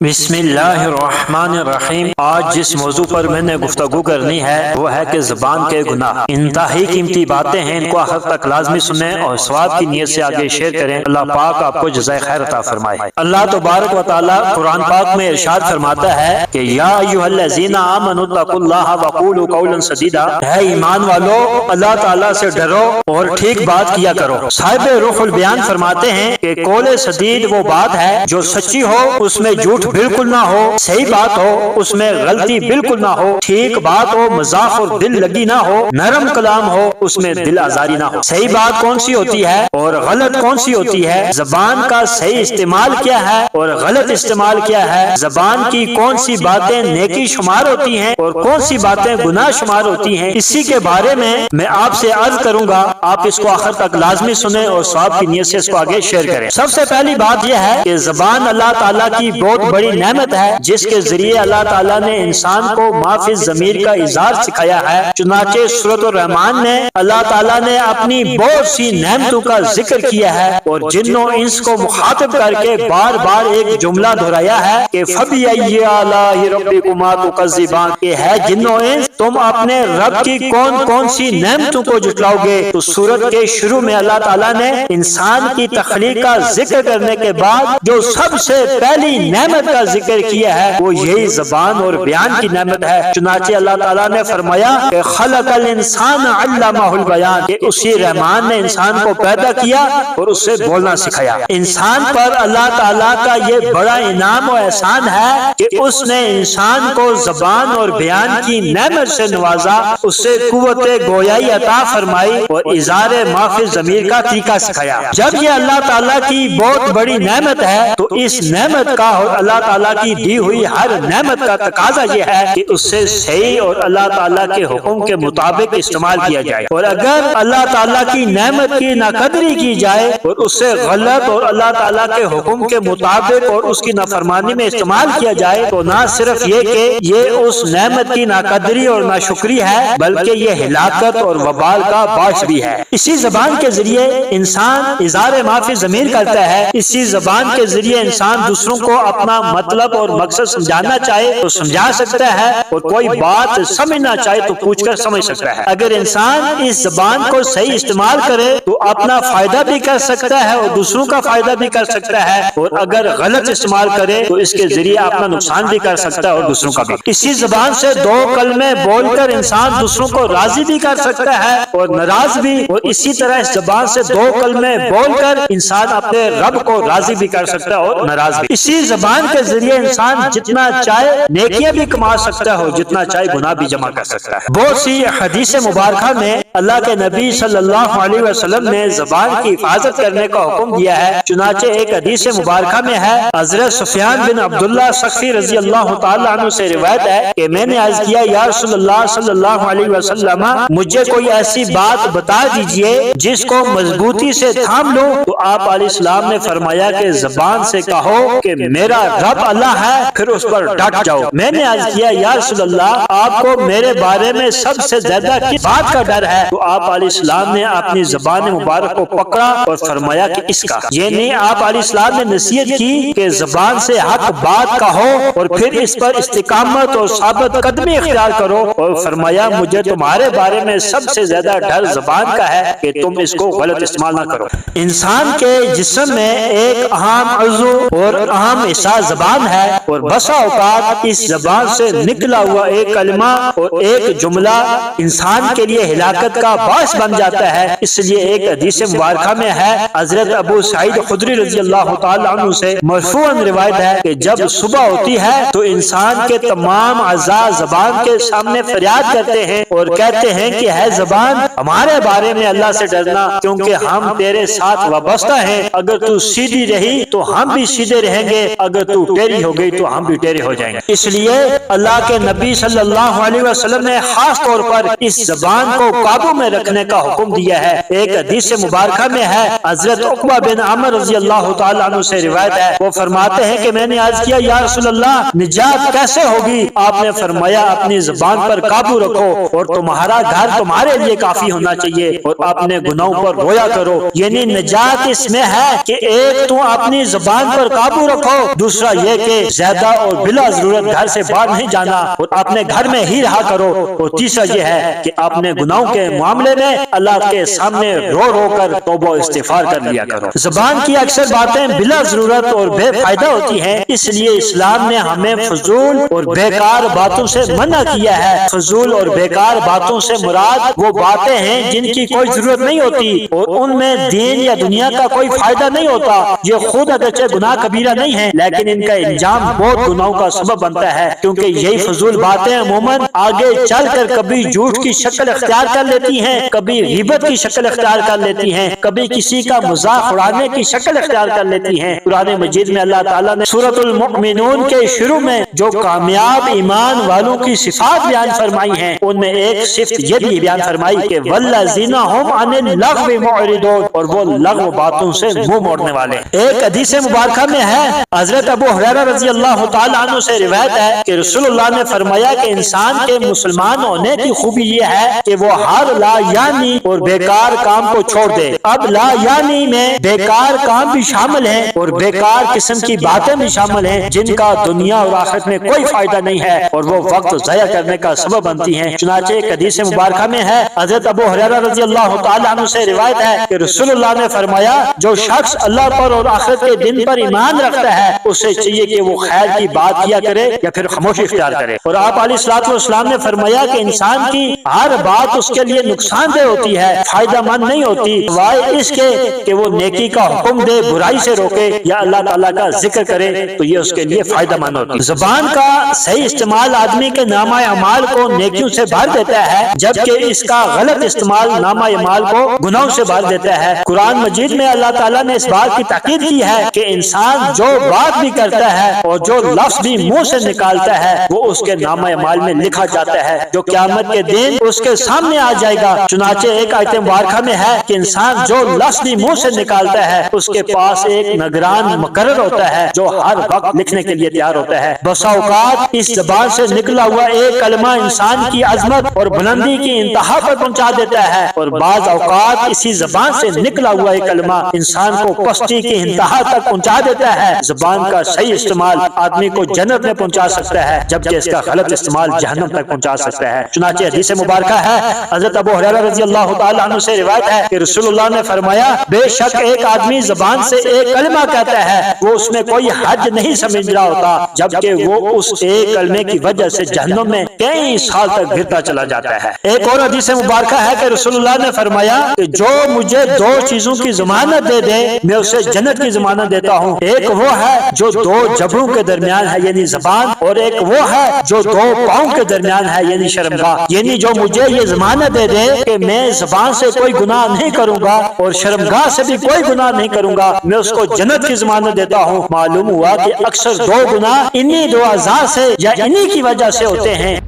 بسم اللہ الرحمن الرحیم۔ آج جس موضوع پر میں نے گفتگو کرنی ہے وہ ہے کہ زبان کے گناہ انتہائی قیمتی باتیں ہیں، ان کو آخر تک لازمی سنیں اور ثواب کی نیت سے آگے شیئر کریں۔ اللہ پاک آپ کو جزائے خیر عطا فرمائے۔ اللہ تبارک و تعالی قرآن پاک میں ارشاد فرماتا ہے کہ یا ایھا الذین آمنوا اتقوا اللہ وقولوا قولا سدیدا، اے ایمان والو اللہ تعالی سے ڈرو اور ٹھیک بات کیا کرو۔ صاحب روح البیان فرماتے ہیں کہ قول سدید وہ بات ہے جو سچی ہو، اس میں جھوٹ بالکل نہ ہو، صحیح بات ہو اس میں غلطی بالکل نہ ہو، ٹھیک بات ہو مذاق اور دل لگی نہ ہو، نرم کلام ہو اس میں دل آزاری نہ ہو۔ صحیح بات کون سی ہوتی ہے اور غلط کون سی ہوتی ہے، زبان کا صحیح استعمال کیا ہے اور غلط استعمال کیا ہے، زبان کی کون سی باتیں نیکی شمار ہوتی ہیں اور کون سی باتیں گناہ شمار ہوتی ہیں، اسی کے بارے میں آپ سے عرض کروں گا۔ آپ اس کو آخر تک لازمی سنیں اور ثواب کی نیت سے اس کو آگے شیئر کریں۔ سب سے پہلی بات یہ ہے کہ زبان اللہ تعالیٰ کی بہت بڑی نعمت ہے، جس کے ذریعے اللہ تعالیٰ نے انسان کو ما فی الضمیر کا اظہار سکھایا ہے۔ چنانچہ سورۃ الرحمن میں اللہ تعالیٰ نے اپنی بہت سی نعمتوں کا ذکر کیا ہے اور جنوں انس کو مخاطب کر کے بار بار ایک جملہ دہرایا ہے کہ فَبِأَيِّ آلَاءِ رَبِّكُمَا تُكَذِّبَانِ، کہ ہے جنوں انس تم اپنے رب کی کون کون سی نعمتوں کو جھٹلاؤ گے۔ تو سورت کے شروع میں اللہ تعالیٰ نے انسان کی تخلیق کا ذکر کرنے کے بعد جو سب سے پہلی نعمت کا ذکر کیا ہے وہ یہی زبان اور بیان کی نعمت ہے۔ چنانچہ اللہ تعالیٰ نے فرمایا کہ خلق الانسان علمہ البیان، کہ اسی رحمان نے انسان کو پیدا کیا اور اس سے بولنا سکھایا۔ انسان پر اللہ تعالیٰ کا یہ بڑا انعام و احسان ہے کہ اس نے انسان کو زبان اور بیان کی نعمت سے نوازا، اس سے قوت گویائی عطا فرمائی اور اظہار ما فی الضمیر کا طریقہ سکھایا۔ جب یہ اللہ تعالیٰ کی بہت بڑی نعمت ہے تو اس نعمت کا اور اللہ تعالیٰ کی دی ہوئی ہر نعمت کا تقاضا یہ ہے کہ اس سے صحیح اور اللہ تعالیٰ کے حکم کے مطابق استعمال کیا جائے، اور اگر اللہ تعالیٰ کی نعمت کی ناقدری کی جائے اور اس سے غلط اور اللہ تعالیٰ کے حکم کے مطابق اور اس کی نافرمانی میں استعمال کیا جائے تو نہ صرف یہ کہ یہ اس نعمت کی ناقدری اور ناشکری ہے بلکہ یہ ہلاکت اور وبال کا باعث بھی ہے۔ اسی زبان کے ذریعے انسان اظہار ما فی الضمیر کرتا ہے، اسی زبان کے ذریعے انسان دوسروں کو اپنا مطلب اور مقصد سمجھانا چاہے تو سمجھا سکتا ہے اور کوئی بات سمجھنا چاہے تو پوچھ کر سمجھ سکتا ہے۔ اگر انسان اس زبان کو صحیح استعمال کرے تو اپنا فائدہ بھی کر سکتا ہے اور دوسروں کا فائدہ بھی کر سکتا ہے، اور اگر غلط استعمال کرے تو اس کے ذریعے اپنا نقصان بھی کر سکتا ہے اور دوسروں کا بھی۔ اسی زبان سے دو کلمے بول کر انسان دوسروں کو راضی بھی کر سکتا ہے اور ناراض بھی، اور اسی طرح اس زبان سے دو کلمے بول کر انسان اپنے رب کو راضی بھی کر سکتا ہے اور ناراض بھی۔ اسی زبان کے ذریعے انسان جتنا چاہے نیکیاں بھی کما سکتا ہے اور جتنا چاہے گناہ بھی جمع کر سکتا ہے۔ بہت سی حدیث مبارکہ میں اللہ کے نبی صلی اللہ علیہ وسلم نے زبان کی حفاظت کرنے کا حکم دیا ہے۔ چنانچہ ایک حدیث مبارکہ میں ہے، حضرت سفیان بن عبداللہ سخفی رضی اللہ تعالی عنہ سے روایت ہے کہ میں نے عرض کیا یا رسول اللہ صلی اللہ علیہ وسلم مجھے کوئی ایسی بات بتا دیجئے جس کو مضبوطی سے تھام لوں، تو آپ علیہ السلام نے فرمایا کہ زبان سے کہو کہ میرا رب اللہ ہے، پھر اس پر ڈٹ جاؤ۔ میں نے عرض کیا یا رسول اللہ آپ کو میرے بارے میں سب سے زیادہ کس بات کا ڈر ہے؟ تو آپ علیہ السلام نے اپنی زبان مبارک کو پکڑا اور فرمایا کہ اس کا، یعنی آپ علیہ السلام نے نصیحت کی کہ زبان سے حق بات کہو اور پھر اس پر استقامت اور ثابت قدمی اختیار کرو، اور فرمایا مجھے تمہارے بارے میں سب سے زیادہ ڈر زبان کا ہے کہ تم اس کو غلط استعمال نہ کرو۔ انسان کے جسم میں ایک اہم عضو اور اہم حصہ زبان ہے، اور بسا اوقات اس زبان سے نکلا ہوا ایک کلمہ اور ایک جملہ انسان کے لیے ہلاکت کا باعث بن جاتا ہے۔ اس لیے ایک حدیث مبارکہ میں ہے، حضرت ابو سعید خدری رضی اللہ تعالی عنہ سے مرفوعاً روایت ہے کہ جب صبح ہوتی ہے تو انسان کے تمام اعضاء زبان کے سامنے فریاد کرتے ہیں اور کہتے ہیں کہ ہے زبان ہمارے بارے میں اللہ سے ڈرنا، کیونکہ ہم تیرے ساتھ وابستہ ہیں، اگر تو سیدھی رہی تو ہم بھی سیدھے رہیں گے، اگر تو ٹیڑھی ہو گئی تو ہم بھی ٹیڑھے ہو جائیں گے۔ اس لیے اللہ کے نبی صلی اللہ علیہ وسلم نے خاص طور پر اس زبان کو قابو قابو میں رکھنے کا حکم دیا ہے۔ ایک حدیث مبارکہ میں ہے، حضرت عقبہ بن عامر رضی اللہ تعالیٰ عنہ سے روایت ہے، وہ فرماتے ہیں کہ میں نے عرض کیا یا رسول اللہ نجات کیسے ہوگی؟ آپ نے فرمایا اپنی زبان پر قابو رکھو اور تمہارا گھر تمہارے لیے کافی ہونا چاہیے اور اپنے گناہوں پر رویا کرو۔ یعنی نجات اس میں ہے کہ ایک تو اپنی زبان پر قابو رکھو، دوسرا یہ کہ زیادہ اور بلا ضرورت گھر سے باہر نہیں جانا اور اپنے گھر میں ہی رہا کرو، اور تیسرا یہ ہے کہ اپنے گناہوں کے معاملے میں اللہ کے سامنے رو رو کر توبہ و استغفار کر لیا کرو۔ زبان کی اکثر باتیں بلا ضرورت اور بے فائدہ ہوتی ہیں، اس لیے اسلام نے ہمیں فضول اور بیکار باتوں سے منع کیا ہے۔ فضول اور بیکار باتوں سے مراد وہ باتیں ہیں جن کی کوئی ضرورت نہیں ہوتی اور ان میں دین یا دنیا کا کوئی فائدہ نہیں ہوتا۔ یہ خود اگرچہ گناہ کبیرہ نہیں ہے لیکن ان کا انجام بہت گناہوں کا سبب بنتا ہے، کیونکہ یہی فضول باتیں عموماً آگے چل کر کبھی جھوٹ کی شکل اختیار کر لیتی ہیں، کبھی غیبت کی شکل اختیار کر لیتی ہیں، کبھی کسی کا مذاق اڑانے کی شکل اختیار کر لیتی ہیں۔ قرآن مجید میں اللہ تعالیٰ نے سورۃ المؤمنون کے شروع میں جو کامیاب ایمان والوں کی صفات بیان فرمائی ہیں ان میں ایک صفت یہ بھی بیان فرمائی کہ والذین ھم عن اللغو معرضون، اور وہ لغو باتوں سے منہ موڑنے والے۔ ایک حدیث مبارکہ میں ہے، حضرت ابو ہریرہ رضی اللہ تعالی عنہ سے روایت ہے کہ رسول اللہ نے فرمایا کہ انسان کے مسلمان ہونے کی خوبی یہ ہے کہ وہ ہر لا یعنی اور بیکار کام کو چھوڑ دے۔ اب لا یعنی میں بیکار کام بھی شامل ہیں اور بیکار قسم کی باتیں بھی شامل ہیں جن کا دنیا اور آخرت میں کوئی فائدہ نہیں ہے اور وہ وقت ضائع کرنے کا سبب بنتی ہیں۔ چنانچہ ایک حدیث مبارکہ میں ہے، حضرت ابو ہریرہ رضی اللہ تعالی عنہ سے روایت ہے کہ رسول اللہ نے فرمایا جو شخص اللہ پر اور آخرت کے دن پر ایمان رکھتا ہے اسے چاہیے کہ وہ خیر کی بات کیا کرے یا پھر خاموشی اختیار کرے۔ اور آپ علیہ الصلوۃ والسلام نے فرمایا کہ انسان کی ہر بات اس کے لیے نقصان دہ ہوتی ہے، فائدہ مند نہیں ہوتی، سوائے اس کے کہ وہ نیکی کا حکم دے، برائی سے روکے یا اللہ تعالیٰ کا ذکر کرے تو یہ اس کے لیے فائدہ مند ہوتی ہے۔ زبان کا صحیح استعمال آدمی کے نامہ اعمال کو نیکیوں سے بھر دیتا ہے، جبکہ اس کا غلط استعمال نامہ اعمال کو گناہوں سے بھر دیتا ہے۔ قرآن مجید میں اللہ تعالیٰ نے اس بات کی تاکید کی ہے کہ انسان جو بات بھی کرتا ہے اور جو لفظ بھی منہ سے نکالتا ہے وہ اس کے نامہ اعمال میں لکھا جاتا ہے جو قیامت کے دن اس کے سامنے آ جائے گا۔ چنانچہ ایک آیت مبارکہ میں ہے کہ انسان جو لفظ بھی منہ سے نکالتا ہے اس کے پاس ایک نگران مقرر ہوتا ہے جو ہر وقت لکھنے کے لیے تیار ہوتا ہے۔ بسا اوقات اس زبان سے نکلا ہوا ایک کلمہ انسان کی عظمت اور بلندی کی انتہا پر پہنچا دیتا ہے، اور بعض اوقات اسی زبان سے نکلا ہوا ایک کلمہ انسان کو پستی کی انتہا تک پہنچا دیتا ہے۔ زبان کا صحیح استعمال آدمی کو جنت میں پہنچا سکتا ہے جبکہ اس کا غلط استعمال جہنم تک پہنچا سکتا ہے۔ چنانچہ حدیث مبارکہ ہے، حضرت ابو ہریرہ رضی اللہ تعالی عنہ سے روایت ہے کہ رسول اللہ نے فرمایا بے شک ایک آدمی زبان سے ایک کلمہ کہتا ہے وہ اس میں کوئی حج نہیں سمجھ رہا ہوتا جبکہ وہ اس ایک کلمے کی وجہ سے جہنم میں کئی سال تک گرتا چلا جاتا ہے۔ ایک اور حدیث مبارکہ ہے کہ رسول اللہ نے فرمایا کہ جو مجھے دو چیزوں کی ضمانت دے دے میں اسے جنت کی ضمانت دیتا ہوں، ایک وہ ہے جو دو جبڑوں کے درمیان ہے یعنی زبان، اور ایک وہ ہے جو دو پاؤں کے درمیان ہے یعنی شرمگاہ۔ یعنی جو مجھے یہ ضمانت دے دے کہ میں زبان سے کوئی گناہ نہیں کروں گا اور شرمگاہ سے بھی کوئی گناہ نہیں کروں گا میں اس کو جنت کی ضمانت دیتا ہوں۔ معلوم ہوا کہ اکثر دو گناہ انہی دو اعضاء سے یا انہی کی وجہ سے ہوتے ہیں۔